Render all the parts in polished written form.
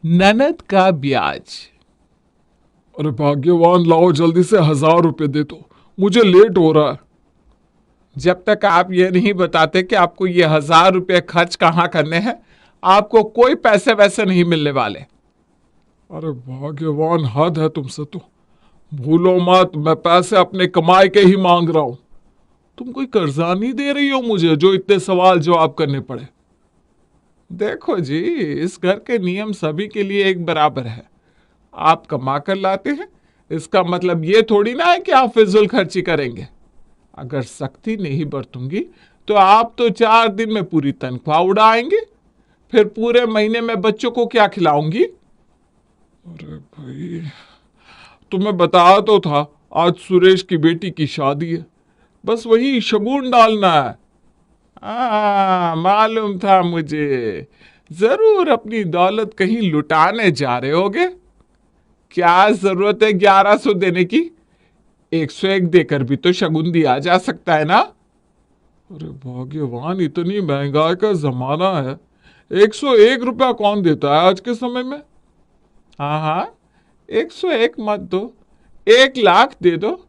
ननद का ब्याज। अरे भाग्यवान, लाओ जल्दी से 1000 रुपये दे दो, मुझे लेट हो रहा है। जब तक आप ये नहीं बताते कि आपको ये 1000 रुपये खर्च कहाँ करने हैं, आपको कोई पैसे वैसे नहीं मिलने वाले। अरे भाग्यवान, हद है तुमसे तो। भूलो मत, मैं पैसे अपने कमाई के ही मांग रहा हूं। तुम कोई कर्जा नहीं दे रही हो मुझे जो इतने सवाल जवाब करने पड़े। देखो जी, इस घर के नियम सभी के लिए एक बराबर है। आप कमा कर लाते हैं, इसका मतलब ये थोड़ी ना है कि आप फिजूल खर्ची करेंगे। अगर सख्ती नहीं बरतूंगी तो आप तो 4 दिन में पूरी तनख्वाह उड़ाएंगे, फिर पूरे महीने में बच्चों को क्या खिलाऊंगी? अरे भाई, तुम्हें बताया तो था आज सुरेश की बेटी की शादी है, बस वही शगुन डालना है। मालूम था मुझे। जरूर अपनी दौलत कहीं लुटाने जा रहे होगे। क्या जरूरत है 1100 देने की? 101 देकर भी तो शगुन दिया जा सकता है ना। अरे भाग्यवान, इतनी महंगाई का जमाना है, 101 रुपया कौन देता है आज के समय में। हाँ हाँ, 101 मत दो, 1 लाख दे दो।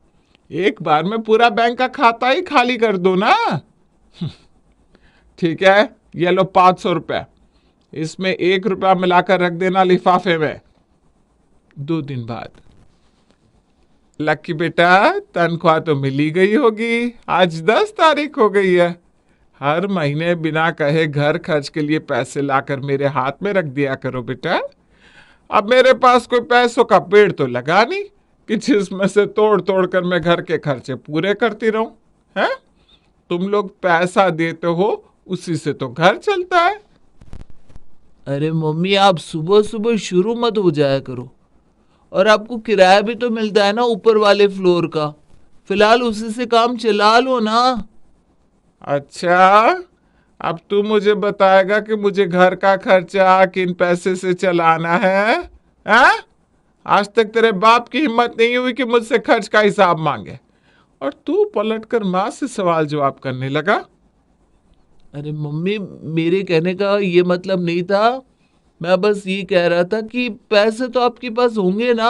एक बार में पूरा बैंक का खाता ही खाली कर दो ना। ठीक है, ये लो 500 रुपया। इसमें 1 रुपया मिलाकर रख देना लिफाफे में। 2 दिन बाद। लक्की बेटा, तनख्वाह तो मिली गई होगी। आज 10 तारीख हो गई है। हर महीने बिना कहे घर खर्च के लिए पैसे लाकर मेरे हाथ में रख दिया करो बेटा। अब मेरे पास कोई पैसों का पेड़ तो लगा नहीं कि जिसमें से तोड़ तोड़ कर मैं घर के खर्चे पूरे करती रहूं। हैं? तुम लोग पैसा देते हो, उसी से तो घर चलता है। अरे मम्मी, आप सुबह सुबह शुरू मत हो जाया करो। और आपको किराया भी तो मिलता है ना ऊपर वाले फ्लोर का। फिलहाल उसी से काम चला लो ना। अच्छा, अब तू मुझे बताएगा कि मुझे घर का खर्चा किन पैसे से चलाना है? हैं? आज तक तेरे बाप की हिम्मत नहीं हुई कि मुझसे खर्च का हिसाब मांगे, और तू पलटकर माँ से सवाल जवाब करने लगा। अरे मम्मी, मेरे कहने का ये मतलब नहीं था। मैं बस ये कह रहा था कि पैसे तो आपके पास होंगे ना।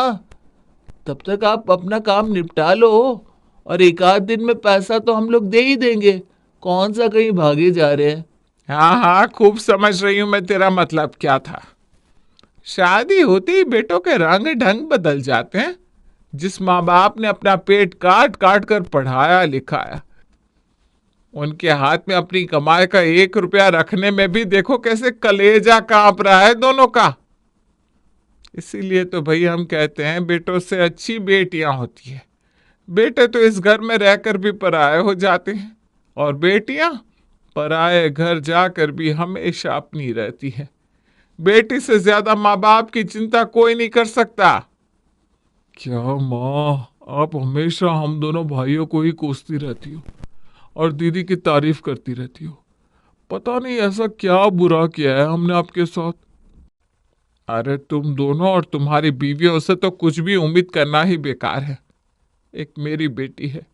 तब तक आप अपना काम निपटा लो। और एक आध दिन में पैसा तो हम लोग दे ही देंगे। कौन सा कहीं भागे जा रहे हैं। हाँ हाँ, खूब समझ रही हूं मैं तेरा मतलब क्या था। शादी होती ही बेटों के रंग ढंग बदल जाते हैं। जिस माँ बाप ने अपना पेट काट काट कर पढ़ाया लिखाया, उनके हाथ में अपनी कमाई का 1 रुपया रखने में भी देखो कैसे कलेजा कांप रहा है दोनों का। इसीलिए तो भाई हम कहते हैं बेटों से अच्छी बेटियां होती है। बेटे तो इस घर में रहकर भी पराये हो जाते हैं, और बेटियां पराये घर जाकर भी हमेशा अपनी रहती है। बेटी से ज्यादा माँ बाप की चिंता कोई नहीं कर सकता। क्या माँ, आप हमेशा हम दोनों भाइयों को ही कोसती रहती हो और दीदी की तारीफ करती रहती हो। पता नहीं ऐसा क्या बुरा किया है हमने आपके साथ। अरे तुम दोनों और तुम्हारी बीवियों से तो कुछ भी उम्मीद करना ही बेकार है। एक मेरी बेटी है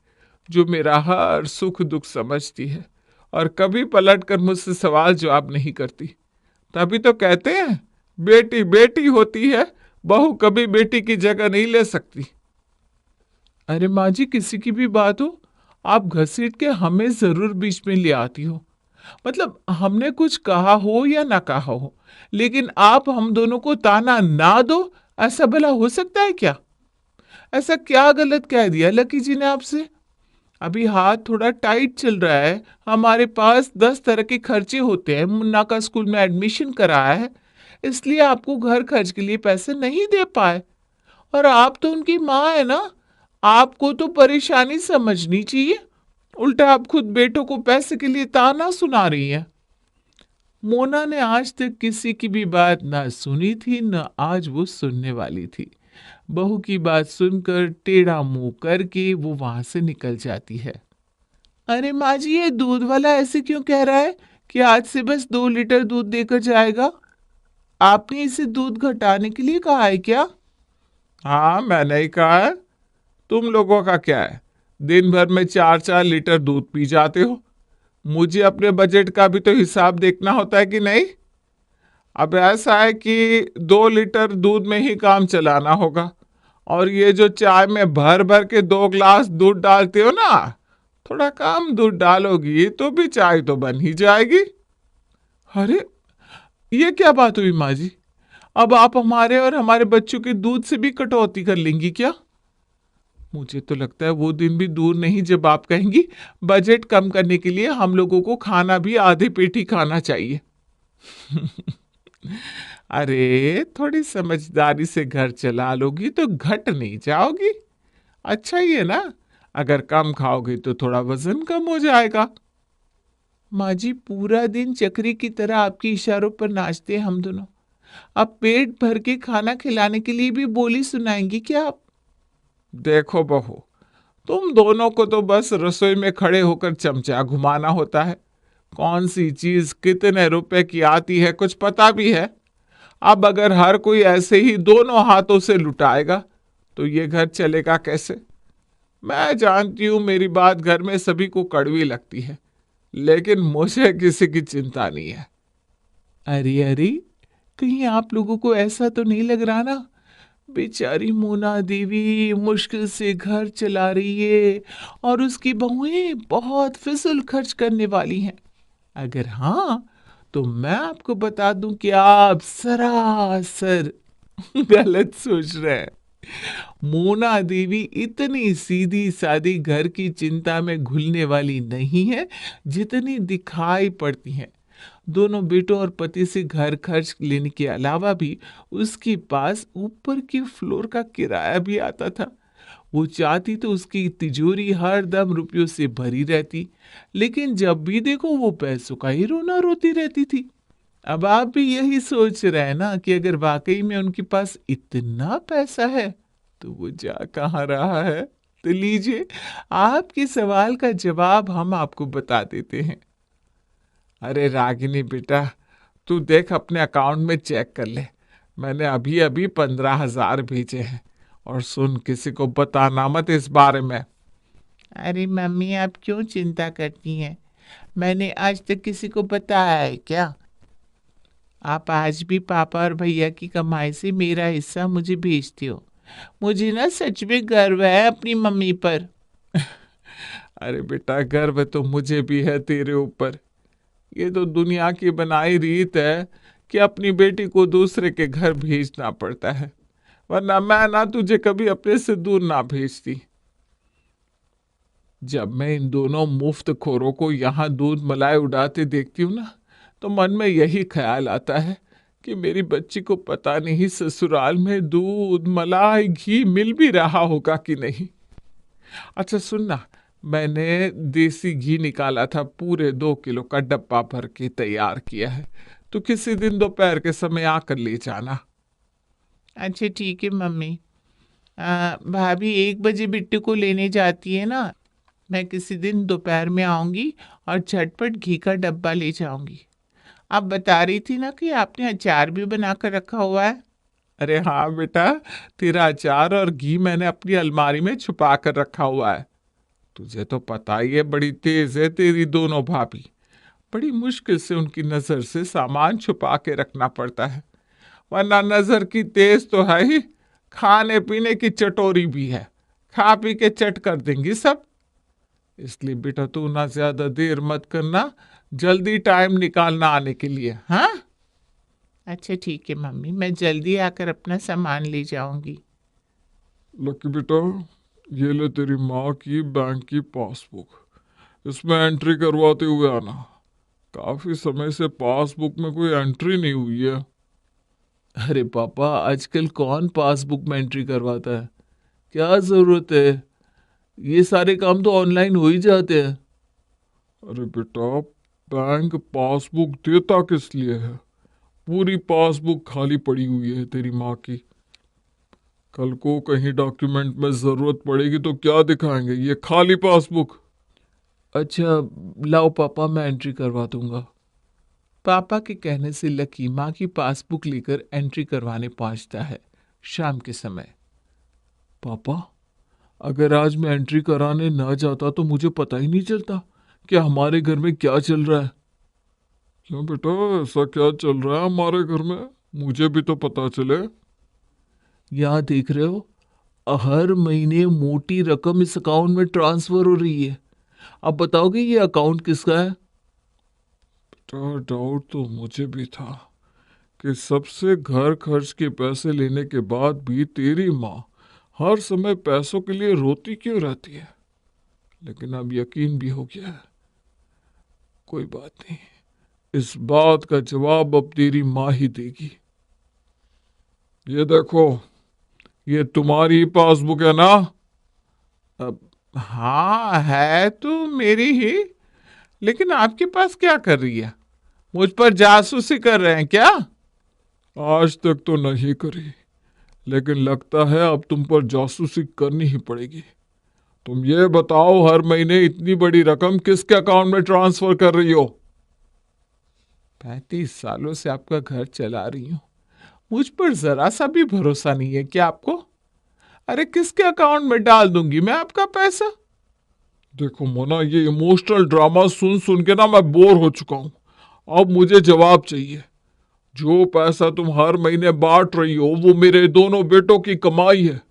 जो मेरा हर सुख दुख समझती है, और कभी पलट कर मुझसे सवाल जवाब नहीं करती। तभी तो कहते हैं बेटी बेटी होती है, बहू कभी बेटी की जगह नहीं ले सकती। अरे माँ जी, किसी की भी बात हो, आप घसीट के हमें जरूर बीच में ले आती हो। मतलब हमने कुछ कहा हो या ना कहा हो, लेकिन आप हम दोनों को ताना ना दो, ऐसा भला हो सकता है क्या? ऐसा क्या गलत कह दिया लकी जी ने आपसे? अभी हाथ थोड़ा टाइट चल रहा है, हमारे पास 10 तरह के खर्चे होते हैं। मुन्ना का स्कूल में एडमिशन कराया है, इसलिए आपको घर खर्च के लिए पैसे नहीं दे पाए। और आप तो उनकी माँ है ना, आपको तो परेशानी समझनी चाहिए। उल्टा आप खुद बेटों को पैसे के लिए ताना सुना रही हैं। मोना ने आज तक किसी की भी बात ना सुनी थी, न आज वो सुनने वाली थी। बहू की बात सुनकर टेढ़ा मुंह करके वो वहां से निकल जाती है। अरे माँ जी, ये दूध वाला ऐसे क्यों कह रहा है कि आज से बस 2 लीटर दूध देकर जाएगा? आपने इसे दूध घटाने के लिए कहा है क्या? हाँ, मैंने ही कहा है। तुम लोगों का क्या है, दिन भर में 4-4 लीटर दूध पी जाते हो। मुझे अपने बजट का भी तो हिसाब देखना होता है कि नहीं? अब ऐसा है कि 2 लीटर दूध में ही काम चलाना होगा, और ये जो चाय में भर भर के 2 ग्लास दूध डालते हो ना, थोड़ा कम दूध डालोगी तो भी चाय तो बन ही जाएगी। अरे ये क्या बात हुई माँ जी? अब आप हमारे और हमारे बच्चों के दूध से भी कटौती कर लेंगी क्या? मुझे तो लगता है वो दिन भी दूर नहीं जब आप कहेंगी बजट कम करने के लिए हम लोगों को खाना भी आधे पेट ही खाना चाहिए। अरे थोड़ी समझदारी से घर चला लोगी तो घट नहीं जाओगी। अच्छा ही है ना, अगर कम खाओगी तो थोड़ा वजन कम हो जाएगा। माँ जी पूरा दिन चक्री की तरह आपके इशारों पर नाचते हैं हम दोनों। अब पेट भर के खाना खिलाने के लिए भी बोली सुनाएंगी क्या आप? देखो बहू, तुम दोनों को तो बस रसोई में खड़े होकर चमचा घुमाना होता है। कौन सी चीज कितने रुपए की आती है कुछ पता भी है? अब अगर हर कोई ऐसे ही दोनों हाथों से लुटाएगा तो ये घर चलेगा कैसे? मैं जानती हूं मेरी बात घर में सभी को कड़वी लगती है, लेकिन मुझे किसी की चिंता नहीं है। अरे अरे, कहीं आप लोगों को ऐसा तो नहीं लग रहा ना, बेचारी मोना देवी मुश्किल से घर चला रही है और उसकी बहुएं बहुत फिजूल खर्च करने वाली हैं? अगर हाँ, तो मैं आपको बता दूं कि आप सरासर गलत सोच रहे हैं। मोना देवी इतनी सीधी सादी घर की चिंता में घुलने वाली नहीं है जितनी दिखाई पड़ती हैं। दोनों बेटों और पति से घर खर्च लेने के अलावा भी उसके पास ऊपर के फ्लोर का किराया भी आता था। वो चाहती तो उसकी तिजोरी हर दम रुपयों से भरी रहती, लेकिन जब भी देखो वो पैसों का ही रोना रोती रहती थी। अब आप भी यही सोच रहे हैं ना कि अगर वाकई में उनके पास इतना पैसा है तो वो जा कहाँ रहा है? तो लीजिए, आपके सवाल का जवाब हम आपको बता देते हैं। अरे रागिनी बेटा, तू देख अपने अकाउंट में चेक कर ले। मैंने अभी अभी 15,000 भेजे हैं। और सुन, किसी को बताना मत इस बारे में। अरे मम्मी, आप क्यों चिंता करती हैं? मैंने आज तक किसी को बताया है क्या? आप आज भी पापा और भैया की कमाई से मेरा हिस्सा मुझे भेजते हो। मुझे ना सच में गर्व है अपनी मम्मी पर। अरे बेटा, गर्व तो मुझे भी है तेरे ऊपर। ये तो दुनिया की बनाई रीत है कि अपनी बेटी को दूसरे के घर भेजना पड़ता है, वरना मैं ना तुझे कभी अपने से दूर ना भेजती। जब मैं इन दोनों मुफ्त खोरों को यहाँ दूध मलाई उड़ाते देखती हूँ ना, तो मन में यही ख्याल आता है कि मेरी बच्ची को पता नहीं ससुराल में दूध मलाई घी मिल भी रहा होगा कि नहीं। अच्छा सुनना, मैंने देसी घी निकाला था, पूरे 2 किलो का डब्बा भर के तैयार किया है। तो किसी दिन दोपहर के समय आकर ले जाना। अच्छा ठीक है मम्मी। भाभी 1 बजे बिट्टू को लेने जाती है ना, मैं किसी दिन दोपहर में आऊंगी और झटपट घी का डब्बा ले जाऊंगी। आप बता रही थी ना कि आपने अचार भी बना कर रखा हुआ है। अरे हाँ बेटा, तेरा अचार और घी मैंने अपनी अलमारी में छुपा कर रखा हुआ है। तुझे तो पता ही है, बड़ी तेज है तेरी दोनों भाभी। बड़ी मुश्किल से उनकी नजर से सामान छुपा के रखना पड़ता है, वरना नजर की तेज तो है ही, खाने पीने की चटोरी भी है। खा पी के चट कर देंगी सब। इसलिए बेटा तू ना ज्यादा देर मत करना, जल्दी टाइम निकालना आने के लिए। हाँ अच्छा ठीक है मम्मी, मैं जल्दी आकर अपना सामान ले जाऊंगी। लकी बेटा, ये ले तेरी माँ की बैंक की पासबुक। इसमें एंट्री करवाते हुए आना। काफी समय से पासबुक में कोई एंट्री नहीं हुई है। अरे पापा, आजकल कौन पासबुक में एंट्री करवाता है? क्या जरूरत है? ये सारे काम तो ऑनलाइन हो ही जाते हैं। अरे बेटा, बैंक पासबुक देता किस लिए है? पूरी पासबुक खाली पड़ी हुई है तेरी माँ की। कल को कहीं डॉक्यूमेंट में जरूरत पड़ेगी तो क्या दिखाएंगे? ये खाली पासबुक। अच्छा लाओ पापा, मैं एंट्री करवा दूंगा। पापा के कहने से लकी माँ की पासबुक लेकर एंट्री करवाने पहुंचता है शाम के समय। पापा, अगर आज मैं एंट्री कराने ना जाता तो मुझे पता ही नहीं चलता कि हमारे घर में क्या चल रहा है। क्यों बेटा, ऐसा क्या चल रहा है हमारे घर में? मुझे भी तो पता चले। यहाँ देख रहे हो, हर महीने मोटी रकम इस अकाउंट में ट्रांसफर हो रही है। अब बताओगे ये अकाउंट किसका है? बेटा, डाउट तो मुझे भी था कि सबसे घर खर्च के पैसे लेने के बाद भी तेरी माँ हर समय पैसों के लिए रोती क्यों रहती है, लेकिन अब यकीन भी हो गया है। कोई बात नहीं, इस बात का जवाब अब तेरी माँ ही देगी। ये देखो, ये तुम्हारी पासबुक है ना? अब हाँ, है तो मेरी ही, लेकिन आपके पास क्या कर रही है? मुझ पर जासूसी कर रहे हैं क्या? आज तक तो नहीं करी, लेकिन लगता है अब तुम पर जासूसी करनी ही पड़ेगी। तुम ये बताओ, हर महीने इतनी बड़ी रकम किसके अकाउंट में ट्रांसफर कर रही हो? 35 सालों से आपका घर चला रही हूं, मुझ पर जरा सा भी भरोसा नहीं है क्या आपको? अरे किसके अकाउंट में डाल दूंगी मैं आपका पैसा? देखो मोना, ये इमोशनल ड्रामा सुन सुन के ना मैं बोर हो चुका हूं। अब मुझे जवाब चाहिए। जो पैसा तुम हर महीने बांट रही हो वो मेरे दोनों बेटों की कमाई है।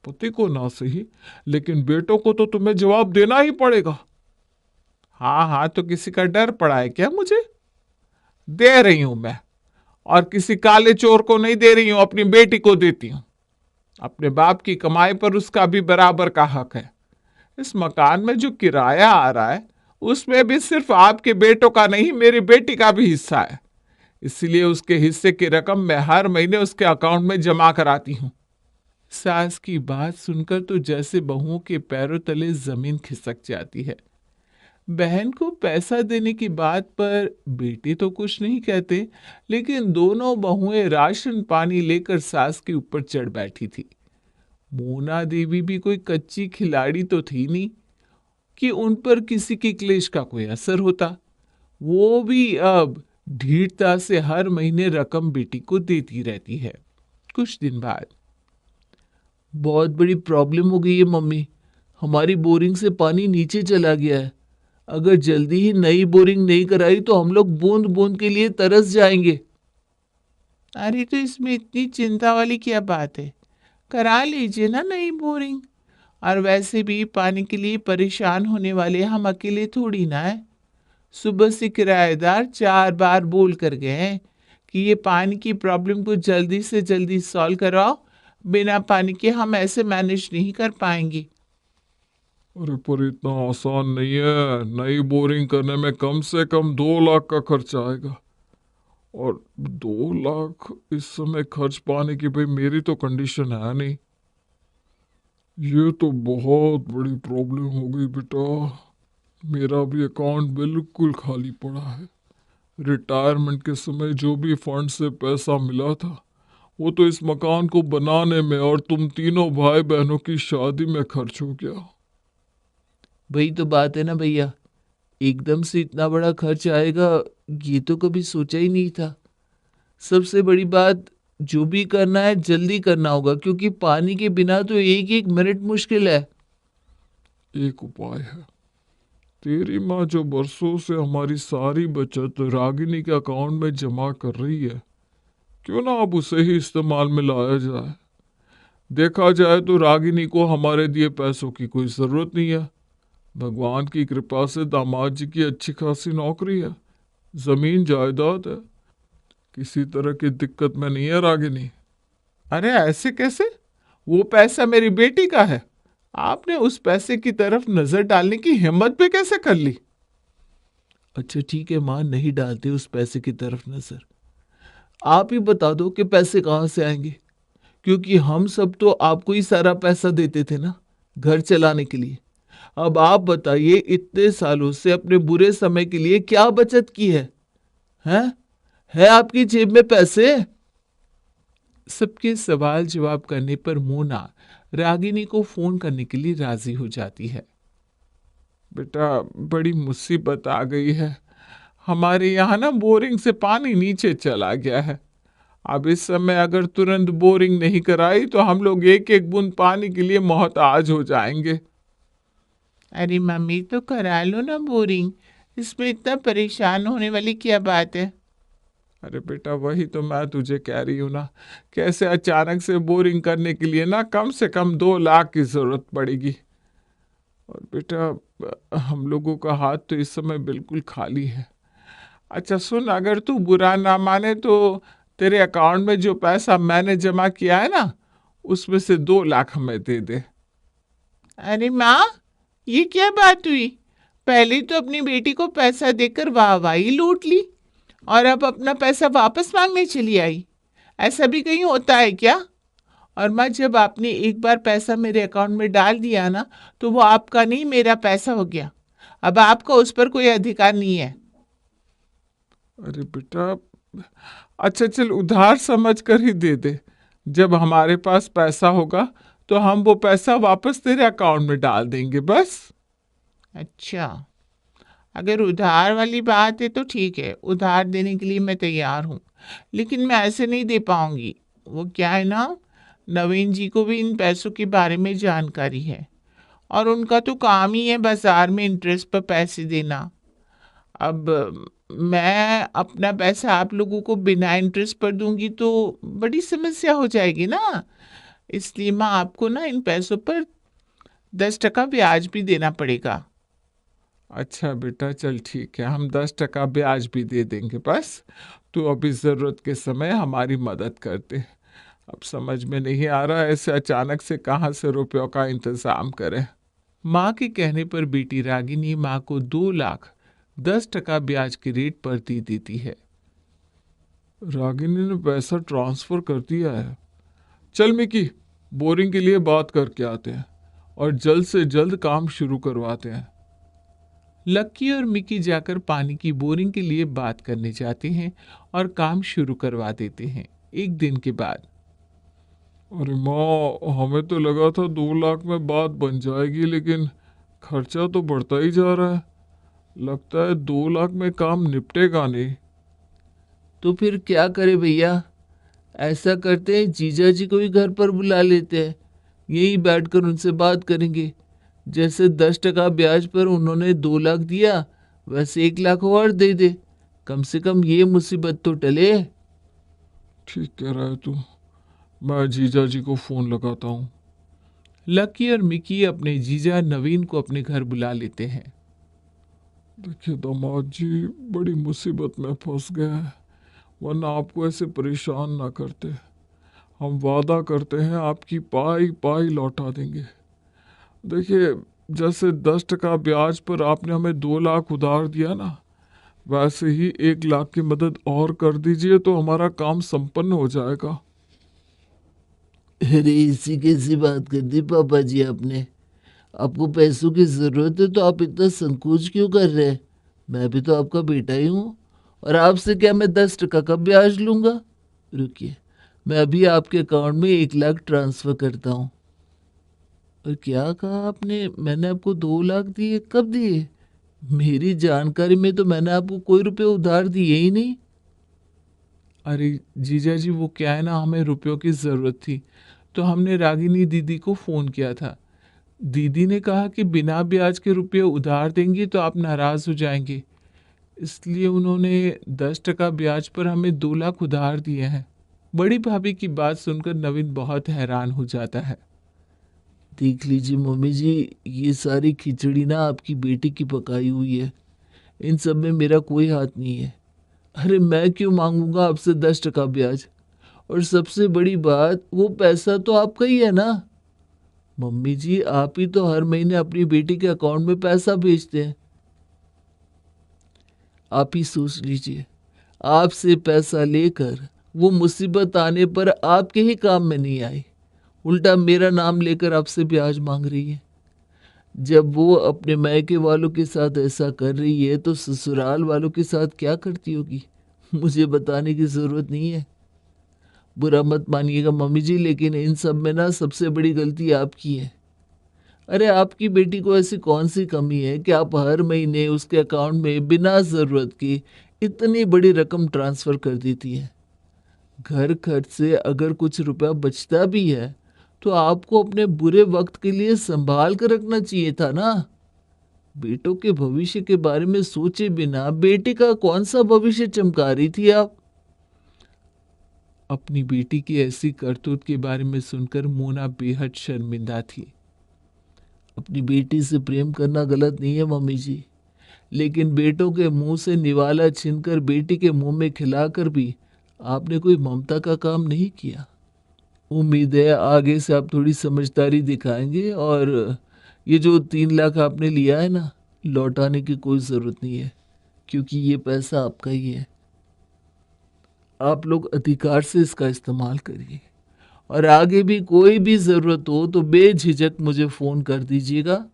पति को ना सही, लेकिन बेटों को तो तुम्हें जवाब देना ही पड़ेगा। हाँ हाँ, तो किसी का डर पड़ा है क्या मुझे? दे रही हूं मैं, और किसी काले चोर को नहीं दे रही हूं, अपनी बेटी को देती हूं। अपने बाप की कमाई पर उसका भी बराबर का हक है। इस मकान में जो किराया आ रहा है उसमें भी सिर्फ आपके बेटों का नहीं, मेरी बेटी का भी हिस्सा है। इसलिए उसके हिस्से की रकम मैं हर महीने उसके अकाउंट में जमा कराती हूँ। सास की बात सुनकर तो जैसे बहुओं के पैरों तले जमीन खिसक जाती है। बहन को पैसा देने की बात पर बेटे तो कुछ नहीं कहते, लेकिन दोनों बहुएं राशन पानी लेकर सास के ऊपर चढ़ बैठी थी। मोना देवी भी कोई कच्ची खिलाड़ी तो थी नहीं कि उन पर किसी के क्लेश का कोई असर होता। वो भी अब ढीठता से हर महीने रकम बेटी को देती रहती है। कुछ दिन बाद, बहुत बड़ी प्रॉब्लम हो गई है मम्मी, हमारी बोरिंग से पानी नीचे चला गया है। अगर जल्दी ही नई बोरिंग नहीं कराई तो हम लोग बूंद बूंद के लिए तरस जाएंगे। अरे तो इसमें इतनी चिंता वाली क्या बात है, करा लीजिए ना नई बोरिंग। और वैसे भी पानी के लिए परेशान होने वाले हम अकेले थोड़ी ना है। सुबह से किराएदार 4 बार बोल कर गए हैं कि ये पानी की प्रॉब्लम को जल्दी से जल्दी सॉल्व करवाओ, बिना पानी के हम ऐसे मैनेज नहीं कर पाएंगे। अरे पर इतना आसान नहीं है। नई बोरिंग करने में कम से कम 2 लाख का खर्च आएगा, और 2 लाख इस समय खर्च पाने की भाई मेरी तो कंडीशन है नहीं। ये तो बहुत बड़ी प्रॉब्लम हो गई बेटा। मेरा भी अकाउंट बिल्कुल खाली पड़ा है। रिटायरमेंट के समय जो भी फंड से पैसा मिला था वो तो इस मकान को बनाने में और तुम तीनों भाई बहनों की शादी में खर्च हो गया। वही तो बात है ना भैया, एकदम से इतना बड़ा खर्च आएगा ये तो कभी सोचा ही नहीं था। सबसे बड़ी बात, जो भी करना है जल्दी करना होगा, क्योंकि पानी के बिना तो एक एक मिनट मुश्किल है। एक उपाय है। तेरी माँ जो बरसों से हमारी सारी बचत रागिनी के अकाउंट में जमा कर रही है, क्यों ना अब उसे ही इस्तेमाल में लाया जाए। देखा जाए तो रागिनी को हमारे दिए पैसों की कोई ज़रूरत नहीं है। भगवान की कृपा से दामाद जी की अच्छी खासी नौकरी है, ज़मीन जायदाद है, किसी तरह की दिक्कत में नहीं है रागिनी। अरे ऐसे कैसे? वो पैसा मेरी बेटी का है, आपने उस पैसे की तरफ नजर डालने की हिम्मत भी कैसे कर ली? अच्छा ठीक है माँ, नहीं डालते उस पैसे की तरफ नजर। आप ही बता दो कि पैसे कहाँ से आएंगे, क्योंकि हम सब तो आपको ही सारा पैसा देते थे ना घर चलाने के लिए। अब आप बताइए, इतने सालों से अपने बुरे समय के लिए क्या बचत की हैं? है आपकी जेब में पैसे? सबके सवाल जवाब करने पर मोना रागिनी को फोन करने के लिए राजी हो जाती है। बेटा, बड़ी मुसीबत आ गई है। हमारे यहाँ ना बोरिंग से पानी नीचे चला गया है। अब इस समय अगर तुरंत बोरिंग नहीं कराई तो हम लोग एक एक बूंद पानी के लिए मोहताज हो जाएंगे। अरे मम्मी, तो करा लो ना बोरिंग, इसमें इतना परेशान होने वाली क्या बात है? अरे बेटा, वही तो मैं तुझे कह रही हूँ ना, कैसे अचानक से बोरिंग करने के लिए ना कम से कम 2 लाख की जरूरत पड़ेगी। और बेटा, हम लोगों का हाथ तो इस समय बिल्कुल खाली है। अच्छा सुन, अगर तू बुरा ना माने तो तेरे अकाउंट में जो पैसा मैंने जमा किया है ना, उसमें से 2 लाख हमें दे दे। अरे माँ, ये क्या बात हुई? पहले तो अपनी बेटी को पैसा देकर वाहवाही लूट ली और अब अपना पैसा वापस मांगने चली आई। ऐसा भी कहीं होता है क्या? और माँ, जब आपने एक बार पैसा मेरे अकाउंट में डाल दिया ना, तो वो आपका नहीं मेरा पैसा हो गया। अब आपका उस पर कोई अधिकार नहीं है। अरे बेटा, अच्छा चल, उधार समझ कर ही दे दे। जब हमारे पास पैसा होगा तो हम वो पैसा वापस तेरे अकाउंट में डाल देंगे बस। अच्छा, अगर उधार वाली बात है तो ठीक है, उधार देने के लिए मैं तैयार हूँ, लेकिन मैं ऐसे नहीं दे पाऊंगी। वो क्या है ना, नवीन जी को भी इन पैसों के बारे में जानकारी है और उनका तो काम ही है बाजार में इंटरेस्ट पर पैसे देना। अब मैं अपना पैसा आप लोगों को बिना इंटरेस्ट पर दूंगी तो बड़ी समस्या हो जाएगी ना। इसलिए मैं आपको ना इन पैसों पर 10% ब्याज भी देना पड़ेगा। अच्छा बेटा, चल ठीक है, हम 10% ब्याज भी दे देंगे बस। तू अभी ज़रूरत के समय हमारी मदद कर दे। अब समझ में नहीं आ रहा ऐसे अचानक से कहाँ से रुपयों का इंतज़ाम करें। माँ के कहने पर बेटी रागिनी माँ को 2 लाख 10% ब्याज के रेट पर दे देती है। रागिनी ने पैसा ट्रांसफर कर दिया है। चल मिकी, बोरिंग के लिए बात करके आते हैं और जल्द से जल्द काम शुरू करवाते हैं। लक्की और मिकी जाकर पानी की बोरिंग के लिए बात करने जाते हैं और काम शुरू करवा देते हैं। एक दिन के बाद, अरे माँ, हमें तो लगा था 2 लाख में बात बन जाएगी, लेकिन खर्चा तो बढ़ता ही जा रहा है। लगता है 2 लाख में काम निपटेगा नहीं। तो फिर क्या करे भैया? ऐसा करते हैं, जीजा जी को ही घर पर बुला लेते हैं, यहीं बैठकर उनसे बात करेंगे। जैसे 10% ब्याज पर उन्होंने 2 लाख दिया, वैसे 1 लाख और दे दे। कम से कम ये मुसीबत तो टले। ठीक कह रहा है तू। मैं जीजा जी को फ़ोन लगाता हूँ। लकी और मिकी अपने जीजा नवीन को अपने घर बुला लेते हैं। देखिए दामाद जी, बड़ी मुसीबत में फंस गया है, वरना आपको ऐसे परेशान ना करते। हम वादा करते हैं आपकी पाई पाई लौटा देंगे। देखिए, जैसे 10% ब्याज पर आपने हमें 2 लाख उधार दिया ना, वैसे ही 1 लाख की मदद और कर दीजिए तो हमारा काम संपन्न हो जाएगा। अरे इसी कैसी बात कर दी पापा जी आपने? आपको पैसों की जरूरत है तो आप इतना संकोच क्यों कर रहे हैं? मैं भी तो आपका बेटा ही हूँ, और आपसे क्या मैं 10% का ब्याज लूंगा? रुकिए, मैं अभी आपके अकाउंट में 1 लाख ट्रांसफर करता हूँ। और क्या कहा आपने? मैंने आपको 2 लाख दिए? कब दिए? मेरी जानकारी में तो मैंने आपको कोई रुपए उधार दिए ही नहीं। अरे जीजा जी, वो क्या है ना, हमें रुपयों की ज़रूरत थी तो हमने रागिनी दीदी को फ़ोन किया था। दीदी ने कहा कि बिना ब्याज के रुपये उधार देंगी तो आप नाराज़ हो जाएंगे, इसलिए उन्होंने 10% ब्याज पर हमें 2 लाख उधार दिए हैं। बड़ी भाभी की बात सुनकर नवीन बहुत हैरान हो जाता है। देख लीजिए मम्मी जी, ये सारी खिचड़ी ना आपकी बेटी की पकाई हुई है, इन सब में मेरा कोई हाथ नहीं है। अरे मैं क्यों मांगूंगा आपसे 10% ब्याज? और सबसे बड़ी बात, वो पैसा तो आपका ही है ना। मम्मी जी, आप ही तो हर महीने अपनी बेटी के अकाउंट में पैसा भेजते हैं। आप ही सोच लीजिए, आपसे पैसा लेकर वो मुसीबत आने पर आपके ही काम में नहीं आई, उल्टा मेरा नाम लेकर आपसे ब्याज मांग रही है। जब वो अपने मायके वालों के साथ ऐसा कर रही है तो ससुराल वालों के साथ क्या करती होगी, मुझे बताने की ज़रूरत नहीं है। बुरा मत मानिएगा मम्मी जी, लेकिन इन सब में ना सबसे बड़ी गलती आपकी है। अरे आपकी बेटी को ऐसी कौन सी कमी है कि आप हर महीने उसके अकाउंट में बिना ज़रूरत के इतनी बड़ी रकम ट्रांसफ़र कर देती है? घर खर्च से अगर कुछ रुपया बचता भी है तो आपको अपने बुरे वक्त के लिए संभाल कर रखना चाहिए था ना। बेटों के भविष्य के बारे में सोचे बिना बेटे का कौन सा भविष्य चमका रही थी आप? अपनी बेटी की ऐसी करतूत के बारे में सुनकर मोना बेहद शर्मिंदा थी। अपनी बेटी से प्रेम करना गलत नहीं है मम्मी जी, लेकिन बेटों के मुंह से निवाला छीनकर बेटी के मुंह में खिलाकर भी आपने कोई ममता का काम नहीं किया। उम्मीद है आगे से आप थोड़ी समझदारी दिखाएंगे और ये जो 3 लाख आपने लिया है ना, लौटाने की कोई ज़रूरत नहीं है, क्योंकि ये पैसा आपका ही है। आप लोग अधिकार से इसका इस्तेमाल करिए और आगे भी कोई भी ज़रूरत हो तो बेझिझक मुझे फ़ोन कर दीजिएगा।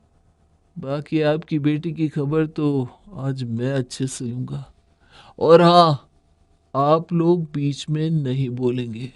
बाकी आपकी बेटी की खबर तो आज मैं अच्छे से लूँगा। और हाँ, आप लोग बीच में नहीं बोलेंगे।